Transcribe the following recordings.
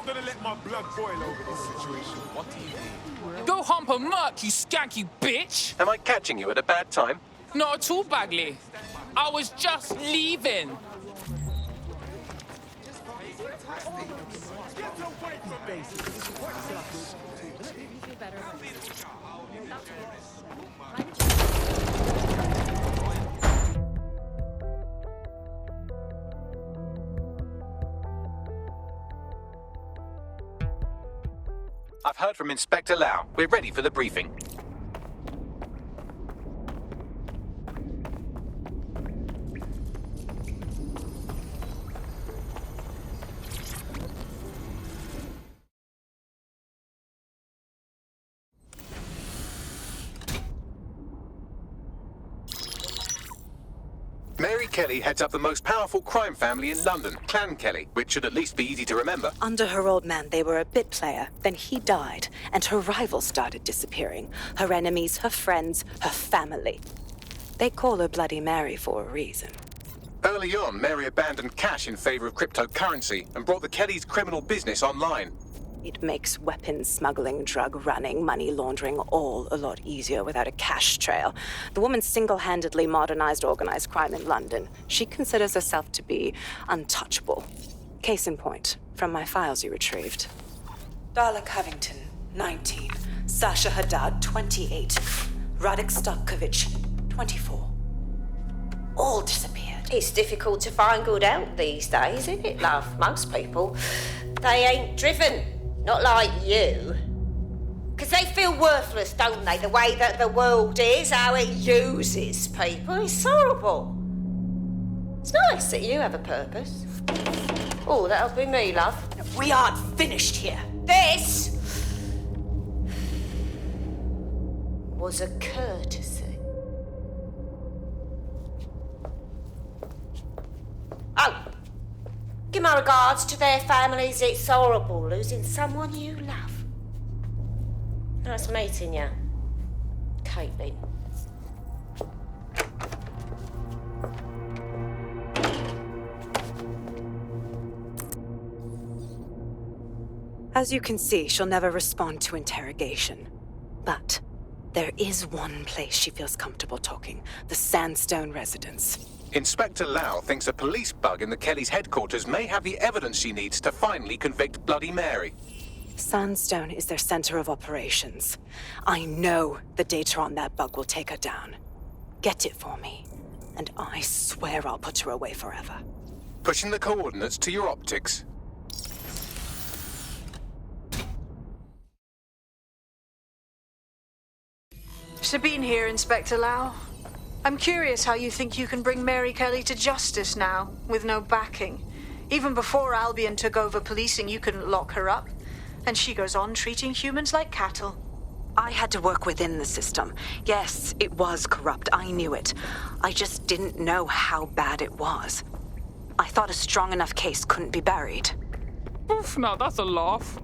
not gonna let my blood boil over this situation. What do you mean? Go hump a merc, you skanky bitch! Am I catching you at a bad time? Not at all, Bagley. I was just leaving. I've heard from Inspector Lau. We're ready for the briefing. Mary Kelly heads up the most powerful crime family in London, Clan Kelly, which should at least be easy to remember. Under her old man, they were a bit player. Then he died, and her rivals started disappearing. Her enemies, her friends, her family. They call her Bloody Mary for a reason. Early on, Mary abandoned cash in favor of cryptocurrency and brought the Kellys' criminal business online. It makes weapons smuggling, drug running, money laundering all a lot easier without a cash trail. The woman single-handedly modernized organized crime in London. She considers herself to be untouchable. Case in point, from my files you retrieved. Darla Covington, 19. Sasha Haddad, 28. Radek Stokovich, 24. All disappeared. It's difficult to find good help these days, isn't it, love? Most people, they ain't driven. Not like you. Because they feel worthless, don't they? The way that the world is, how it uses people. It's horrible. It's nice that you have a purpose. Oh, that'll be me, love. We aren't finished here. This was a courtesy. Oh. Give my regards to their families. It's horrible losing someone you love. Nice meeting you, Caitlin. As you can see, she'll never respond to interrogation. But there is one place she feels comfortable talking, the Sandstone residence. Inspector Lau thinks a police bug in the Kellys' headquarters may have the evidence she needs to finally convict Bloody Mary. Sandstone is their center of operations. I know the data on that bug will take her down. Get it for me, and I swear I'll put her away forever. Pushing the coordinates to your optics. Sabine here, Inspector Lau. I'm curious how you think you can bring Mary Kelly to justice now, with no backing. Even before Albion took over policing, you couldn't lock her up. And she goes on treating humans like cattle. I had to work within the system. Yes, it was corrupt. I knew it. I just didn't know how bad it was. I thought a strong enough case couldn't be buried. Oof, now that's a laugh.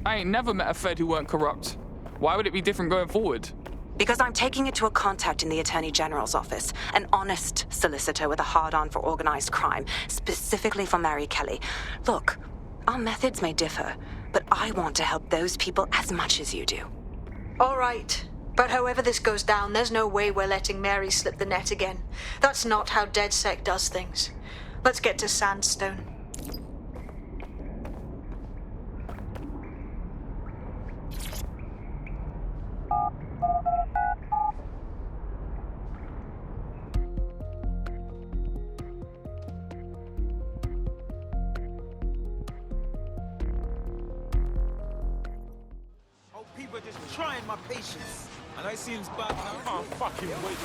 I ain't never met a Fed who weren't corrupt. Why would it be different going forward? Because I'm taking it to a contact in the Attorney General's office, an honest solicitor with a hard-on for organized crime, specifically for Mary Kelly. Look, our methods may differ, but I want to help those people as much as you do. All right. But however this goes down, there's no way we're letting Mary slip the net again. That's not how DedSec does things. Let's get to Sandstone. People are just trying my patience. And I see him's back. I can't fucking wait.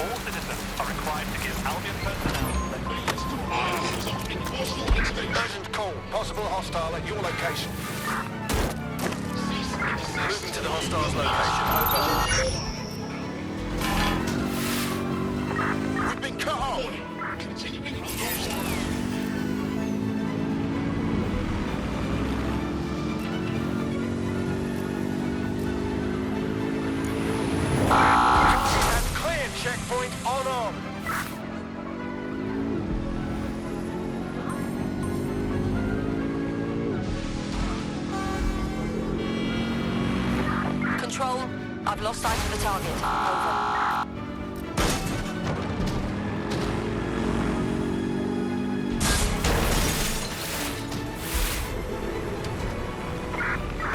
All citizens are required to give Albion personnel Urgent call. Possible hostile at your location. Moving to the hostile's location. Over. We've been cut off. Clear checkpoint on. lost sight of the target. Over.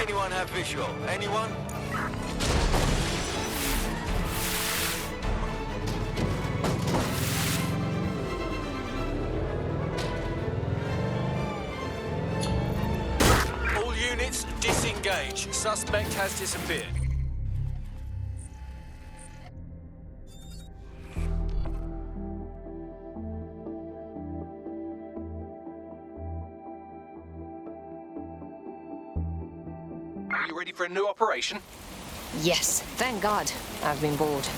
Anyone have visual? Anyone? All units, disengage. Suspect has disappeared. Are you ready for a new operation? Yes, thank God. I've been bored.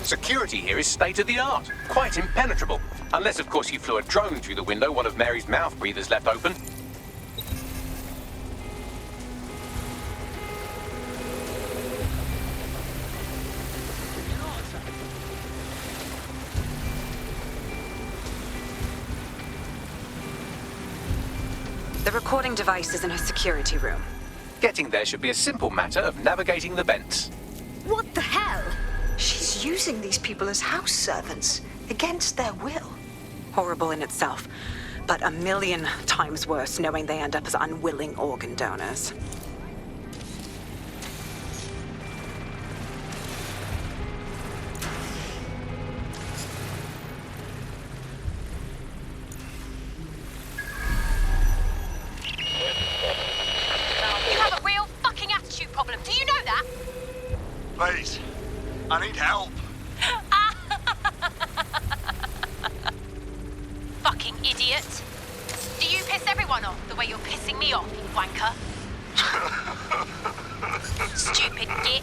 Security here is state-of-the-art, quite impenetrable. Unless, of course, you flew a drone through the window one of Mary's mouth breathers left open. The recording device is in her security room. Getting there should be a simple matter of navigating the vents. What the hell? She's using these people as house servants, against their will. Horrible in itself, but a million times worse knowing they end up as unwilling organ donors. You have a real fucking attitude problem. Do you know that? Please, I need help. Fucking idiot. Do you piss everyone off the way you're pissing me off, you wanker? Stupid git.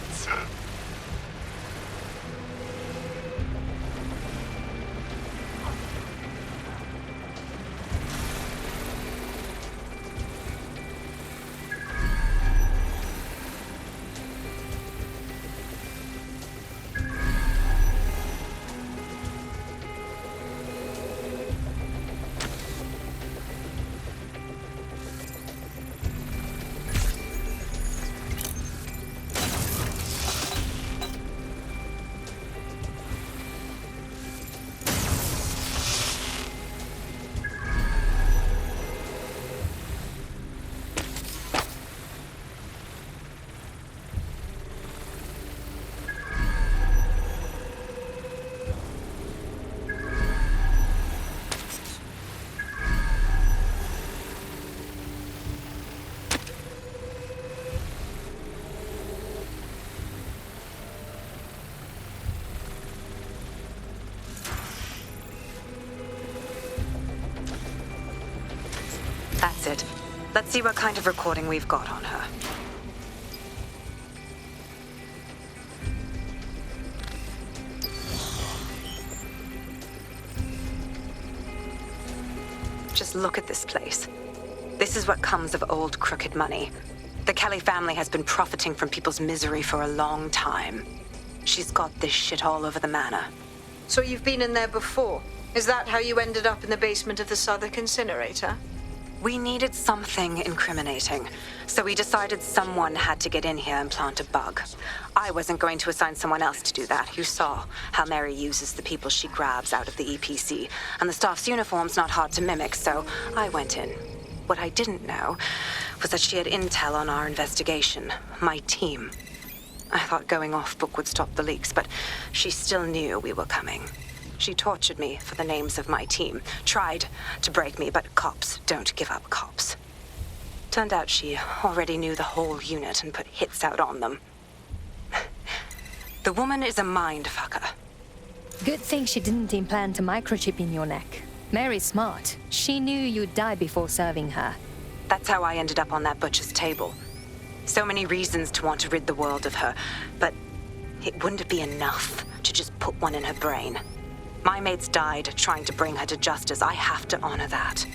That's it. Let's see what kind of recording we've got on her. Just look at this place. This is what comes of old crooked money. The Kelly family has been profiting from people's misery for a long time. She's got this shit all over the manor. So you've been in there before? Is that how you ended up in the basement of the Southwark incinerator? We needed something incriminating, so we decided someone had to get in here and plant a bug. I wasn't going to assign someone else to do that. You saw how Mary uses the people she grabs out of the EPC, and the staff's uniform's not hard to mimic, so I went in. What I didn't know was that she had intel on our investigation, my team. I thought going off book would stop the leaks, but she still knew we were coming. She tortured me for the names of my team, tried to break me, but cops don't give up cops. Turned out she already knew the whole unit and put hits out on them. The woman is a mind fucker. Good thing she didn't implant a microchip in your neck. Mary's smart. She knew you'd die before serving her. That's how I ended up on that butcher's table. So many reasons to want to rid the world of her, but it wouldn't be enough to just put one in her brain. My mates died trying to bring her to justice. I have to honor that.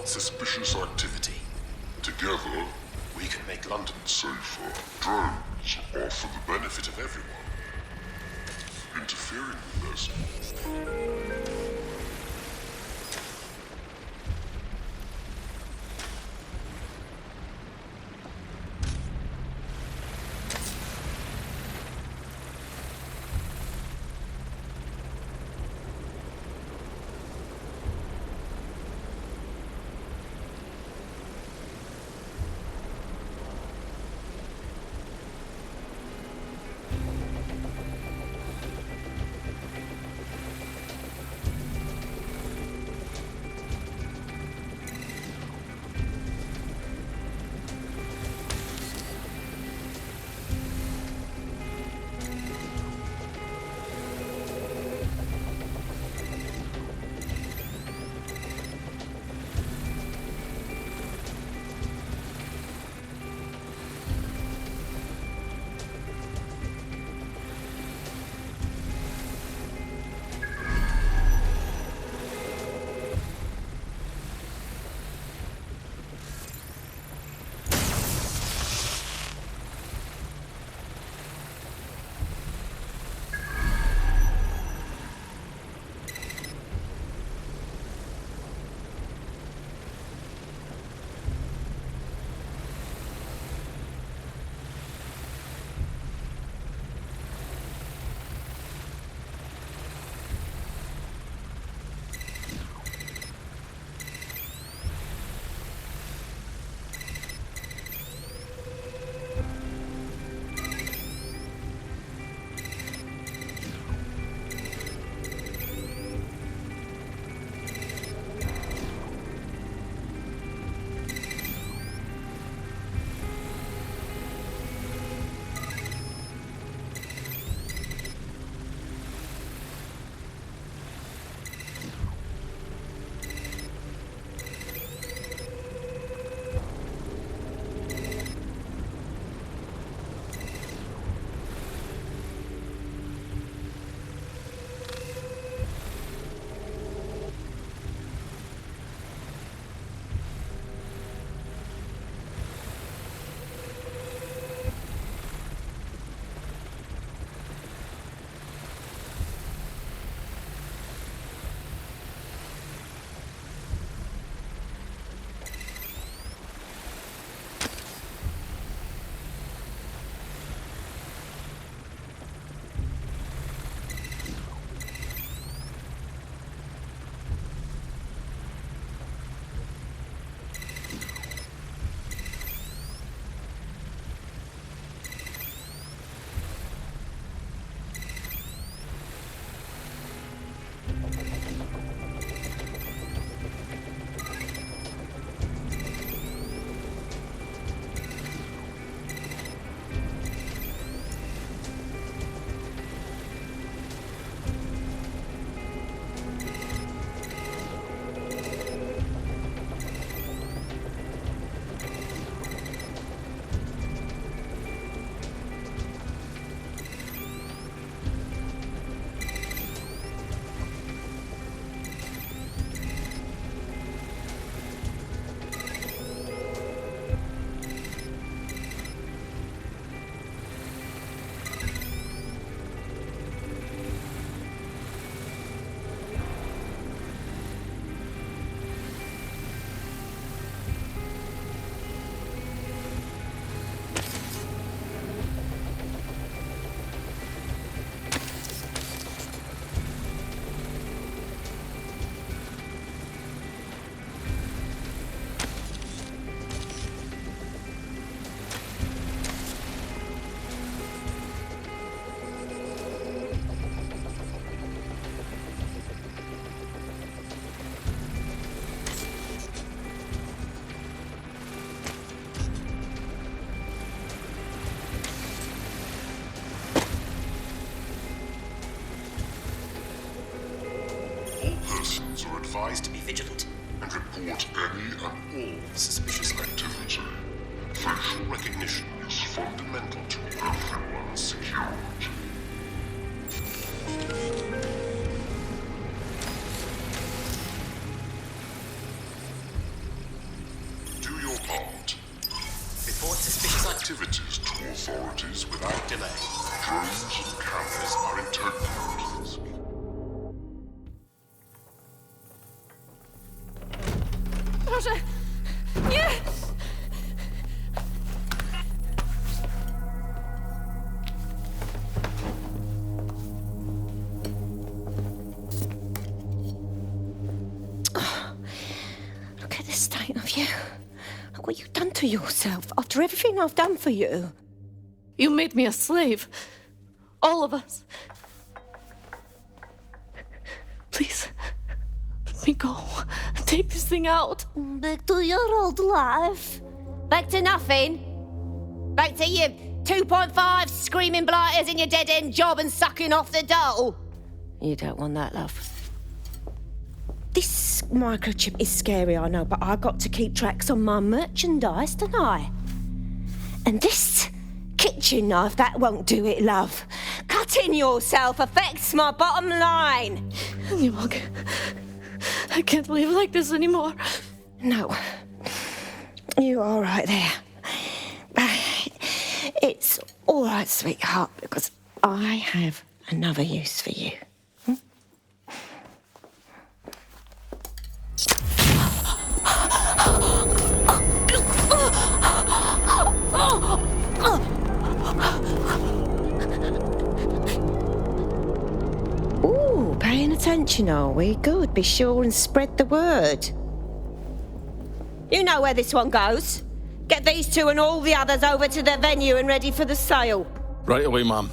report suspicious activity. Together, we can make London safer. Drones are for the benefit of everyone. Interfering with this. advised to be vigilant and report any and all suspicious activity. Facial recognition is fundamental to everyone's security. activities to authorities without delay. Drones and cameras are interpreted. Proszę! Nie! Look at the state of you. Look what you've done to yourself after everything I've done for you. You made me a slave. All of us. Please, let me go. Take this thing out. Back to your old life. Back to nothing. Back to you 2.5 screaming blighters in your dead-end job and sucking off the dole. You don't want that, love. This microchip is scary, I know, but I got to keep tracks on my merchandise, don't I? And this kitchen knife, that won't do it, love. Cutting yourself affects my bottom line. I can't live like this anymore. No. You're all right there. It's all right, sweetheart, because I have another use for you. Ooh, paying attention, are we? Good. Be sure and spread the word. You know where this one goes. Get these two and all the others over to their venue and ready for the sale. Right away, ma'am.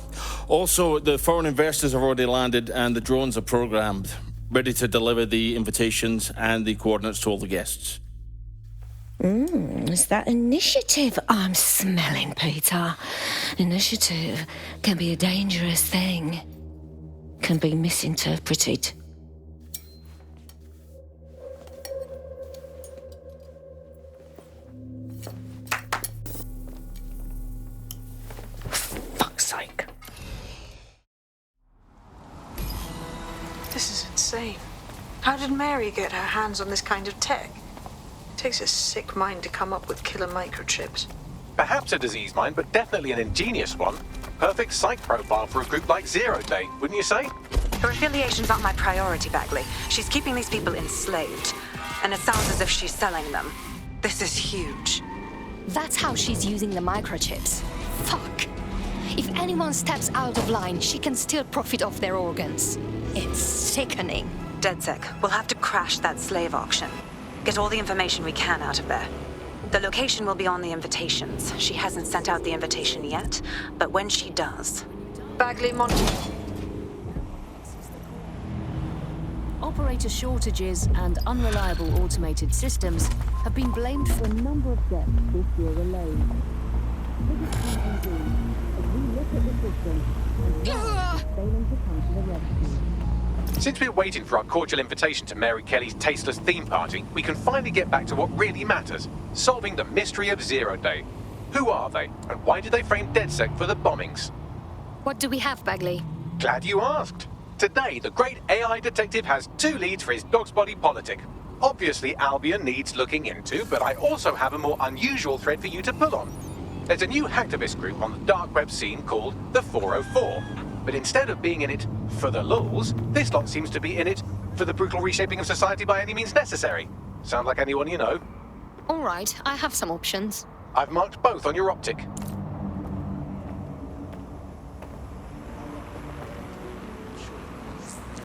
Also, the foreign investors have already landed and the drones are programmed, ready to deliver the invitations and the coordinates to all the guests. It's that initiative I'm smelling, Peter. Initiative can be a dangerous thing. Can be misinterpreted. Fuck's sake. This is insane. How did Mary get her hands on this kind of tech? It takes a sick mind to come up with killer microchips. Perhaps a disease mind, but definitely an ingenious one. Perfect psych profile for a group like Zero Day, wouldn't you say? Her affiliation's not my priority, Bagley. She's keeping these people enslaved. And it sounds as if she's selling them. This is huge. That's how she's using the microchips. Fuck. If anyone steps out of line, she can still profit off their organs. It's sickening. DedSec, we'll have to crash that slave auction. Get all the information we can out of there. The location will be on the invitations. She hasn't sent out the invitation yet, but when she does... Bagley, Monty. Operator shortages and unreliable automated systems have been blamed for a number of deaths this year alone. As we look at the system and failing to come to the rescue. Since we're waiting for our cordial invitation to Mary Kelly's tasteless theme party, we can finally get back to what really matters, solving the mystery of Zero Day. Who are they, and why did they frame DedSec for the bombings? What do we have, Bagley? Glad you asked. Today, the great AI detective has 2 leads for his dog's body politic. Obviously, Albion needs looking into, but I also have a more unusual thread for you to pull on. There's a new hacktivist group on the dark web scene called the 404. But instead of being in it for the lulz, this lot seems to be in it for the brutal reshaping of society by any means necessary. Sound like anyone you know? All right, I have some options. I've marked both on your optic.